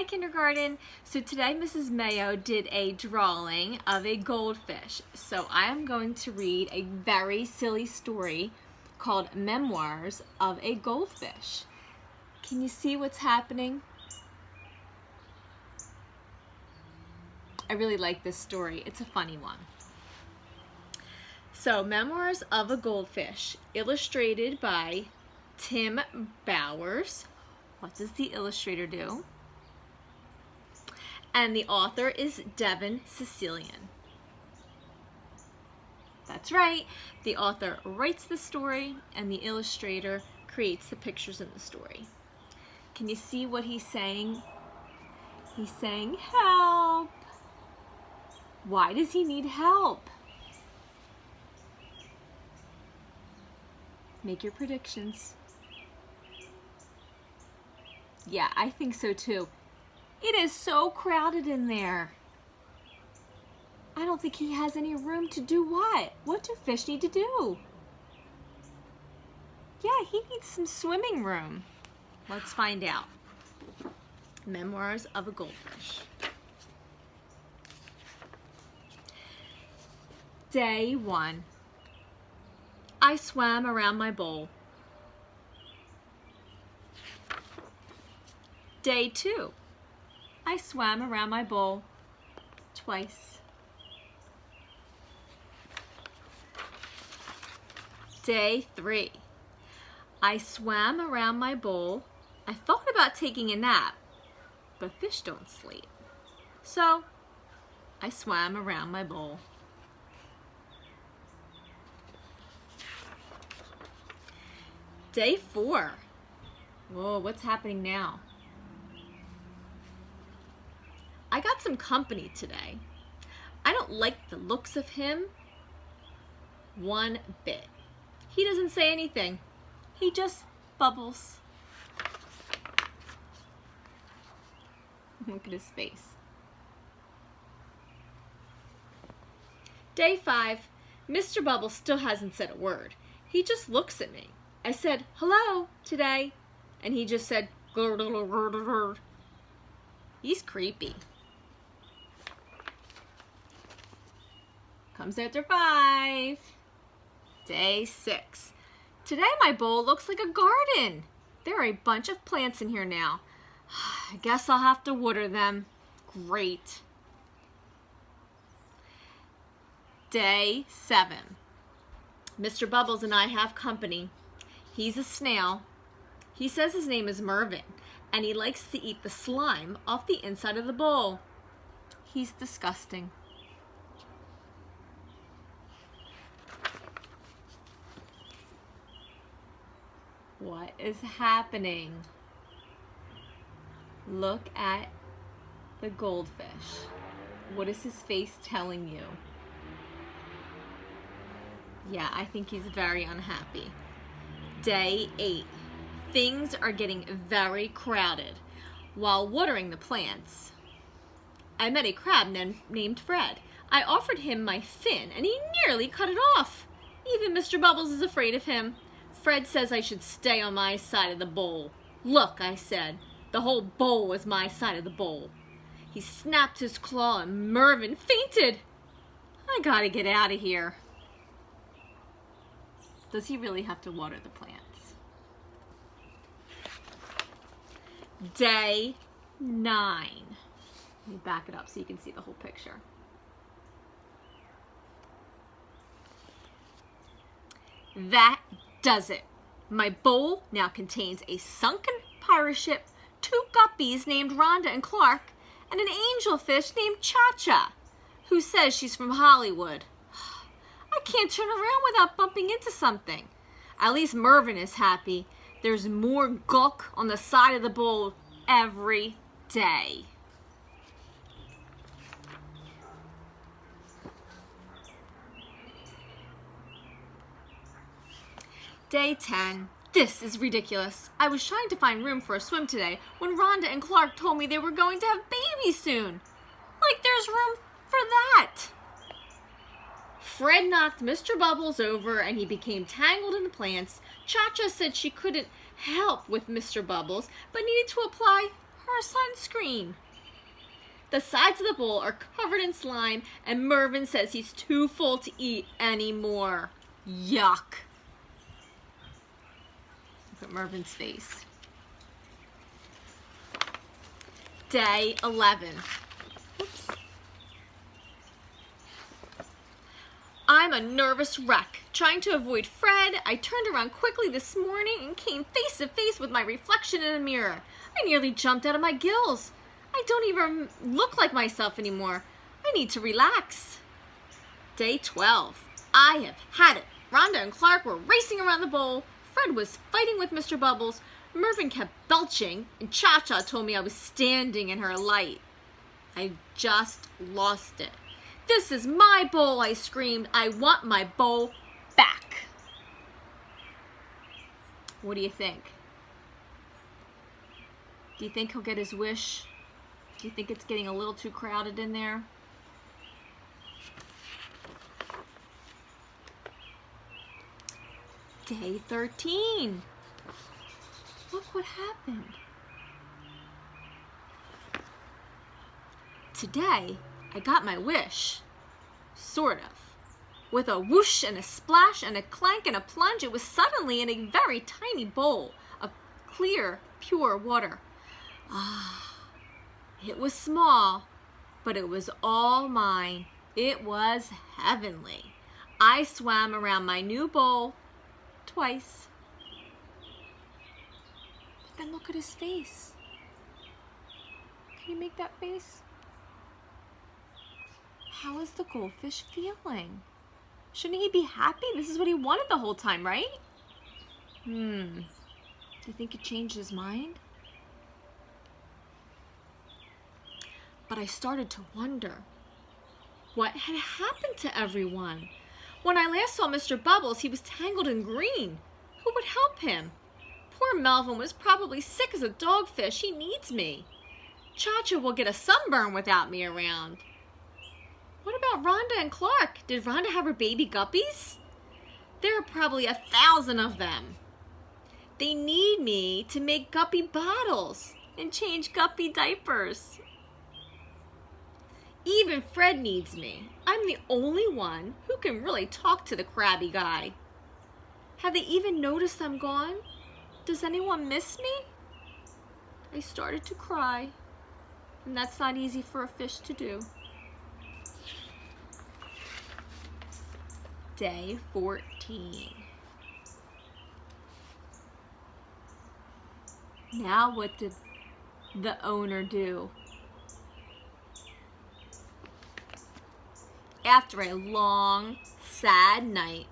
Hi kindergarten. So today Mrs. Mayo did a drawing of a goldfish. So I am going to read a very silly story called Memoirs of a Goldfish. Can you see what's happening? I really like this story. It's a funny one. So Memoirs of a Goldfish, illustrated by Tim Bowers. What does the illustrator do? And the author is Devin Sicilian. That's right. The author writes the story and the illustrator creates the pictures in the story. Can you see what he's saying? He's saying, help. Why does he need help? Make your predictions. Yeah, I think so too. It is so crowded in there. I don't think he has any room to do what? What do fish need to do? Yeah, he needs some swimming room. Let's find out. Memoirs of a Goldfish. Day 1. I swam around my bowl. Day 2. I swam around my bowl twice. Day 3. I swam around my bowl. I thought about taking a nap, but fish don't sleep. So I swam around my bowl. Day 4. Whoa, what's happening now? I got some company today. I don't like the looks of him one bit. He doesn't say anything. He just bubbles. Look at his face. Day 5. Mr. Bubbles still hasn't said a word. He just looks at me. I said, hello, today, and he just said, grr, grr, grr, grr. He's creepy. Comes after 5. Day 6. Today my bowl looks like a garden. There are a bunch of plants in here now. I guess I'll have to water them. Great. Day 7. Mr. Bubbles and I have company. He's a snail. He says his name is Mervin, and he likes to eat the slime off the inside of the bowl. He's disgusting. What is happening? Look at the goldfish. What is his face telling you? Yeah, I think he's very unhappy. Day 8. Things are getting very crowded. While watering the plants, I met a crab named Fred. I offered him my fin and he nearly cut it off. Even Mr. Bubbles is afraid of him. Fred says I should stay on my side of the bowl. Look, I said. The whole bowl was my side of the bowl. He snapped his claw and Mervin fainted. I gotta get out of here. Does he really have to water the plants? Day 9. Let me back it up so you can see the whole picture. That does it. My bowl now contains a sunken pirate ship, 2 guppies named Rhonda and Clark, and an angelfish named Cha-Cha, who says she's from Hollywood. I can't turn around without bumping into something. At least Mervin is happy. There's more gulk on the side of the bowl every day. Day 10. This is ridiculous. I was trying to find room for a swim today when Rhonda and Clark told me they were going to have babies soon. Like there's room for that. Fred knocked Mr. Bubbles over and he became tangled in the plants. Cha-Cha said she couldn't help with Mr. Bubbles, but needed to apply her sunscreen. The sides of the bowl are covered in slime, and Mervin says he's too full to eat anymore. Yuck. Look at Mervin's face. Day 11. Oops. I'm a nervous wreck. Trying to avoid Fred, I turned around quickly this morning and came face to face with my reflection in a mirror. I nearly jumped out of my gills. I don't even look like myself anymore. I need to relax. Day 12. I have had it. Rhonda and Clark were racing around the bowl. Fred was fighting with Mr. Bubbles. Mervin kept belching, and Cha-Cha told me I was standing in her light. I just lost it. This is my bowl, I screamed. I want my bowl back. What do you think? Do you think he'll get his wish? Do you think it's getting a little too crowded in there? Day 13. Look what happened. Today, I got my wish. Sort of. With a whoosh and a splash and a clank and a plunge, it was suddenly in a very tiny bowl of clear, pure water. Ah, it was small, but it was all mine. It was heavenly. I swam around my new bowl twice. But then look at his face. Can you make that face? How is the goldfish feeling? Shouldn't he be happy? This is what he wanted the whole time, right? Do you think he changed his mind? But I started to wonder, what had happened to everyone? When I last saw Mr. Bubbles, he was tangled in green. Who would help him? Poor Melvin was probably sick as a dogfish. He needs me. Cha-Cha will get a sunburn without me around. What about Rhonda and Clark? Did Rhonda have her baby guppies? There are probably 1,000 of them. They need me to make guppy bottles and change guppy diapers. Even Fred needs me. I'm the only one who can really talk to the crabby guy. Have they even noticed I'm gone? Does anyone miss me? I started to cry, and that's not easy for a fish to do. Day 14. Now what did the owner do? After a long, sad night,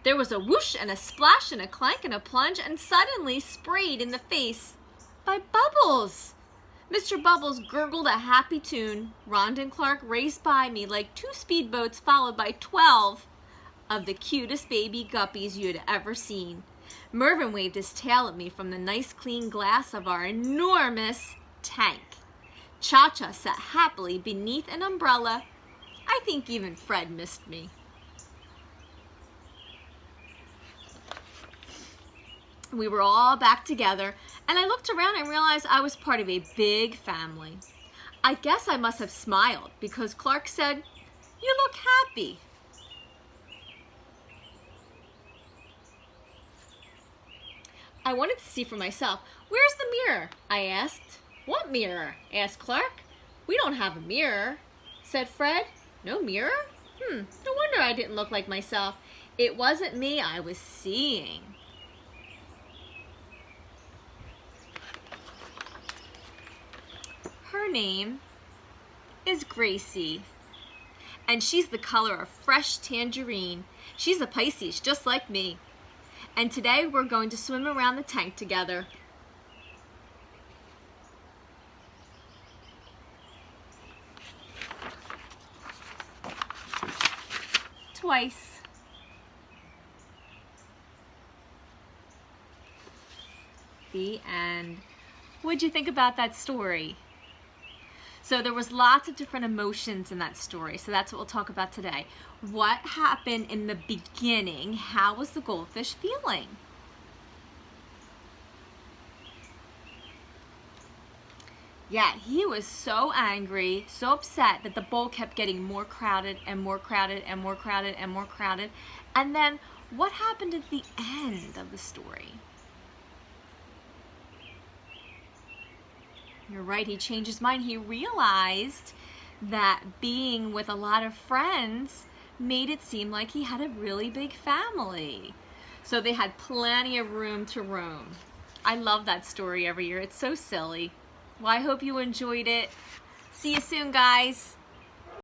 there was a whoosh and a splash and a clank and a plunge, and suddenly sprayed in the face by Bubbles. Mr. Bubbles gurgled a happy tune. Rhonda and Clark raced by me like 2 speedboats, followed by 12 of the cutest baby guppies you'd ever seen. Mervin waved his tail at me from the nice clean glass of our enormous tank. Cha-Cha sat happily beneath an umbrella. I think even Fred missed me. We were all back together, and I looked around and realized I was part of a big family. I guess I must have smiled because Clark said, "You look happy." I wanted to see for myself. "Where's the mirror?" I asked. "What mirror?" asked Clark. "We don't have a mirror," said Fred. "No mirror? No wonder I didn't look like myself. It wasn't me I was seeing." Her name is Gracie, and she's the color of fresh tangerine. She's a Pisces, just like me. And today we're going to swim around the tank together. Twice. The end. What'd you think about that story? So there was lots of different emotions in that story, so that's what we'll talk about today. What happened in the beginning? How was the goldfish feeling? Yeah, he was so angry, so upset that the bowl kept getting more crowded and more crowded and more crowded and more crowded. And then what happened at the end of the story? You're right, he changed his mind. He realized that being with a lot of friends made it seem like he had a really big family. So they had plenty of room to roam. I love that story every year. It's so silly. Well, I hope you enjoyed it. See you soon, guys.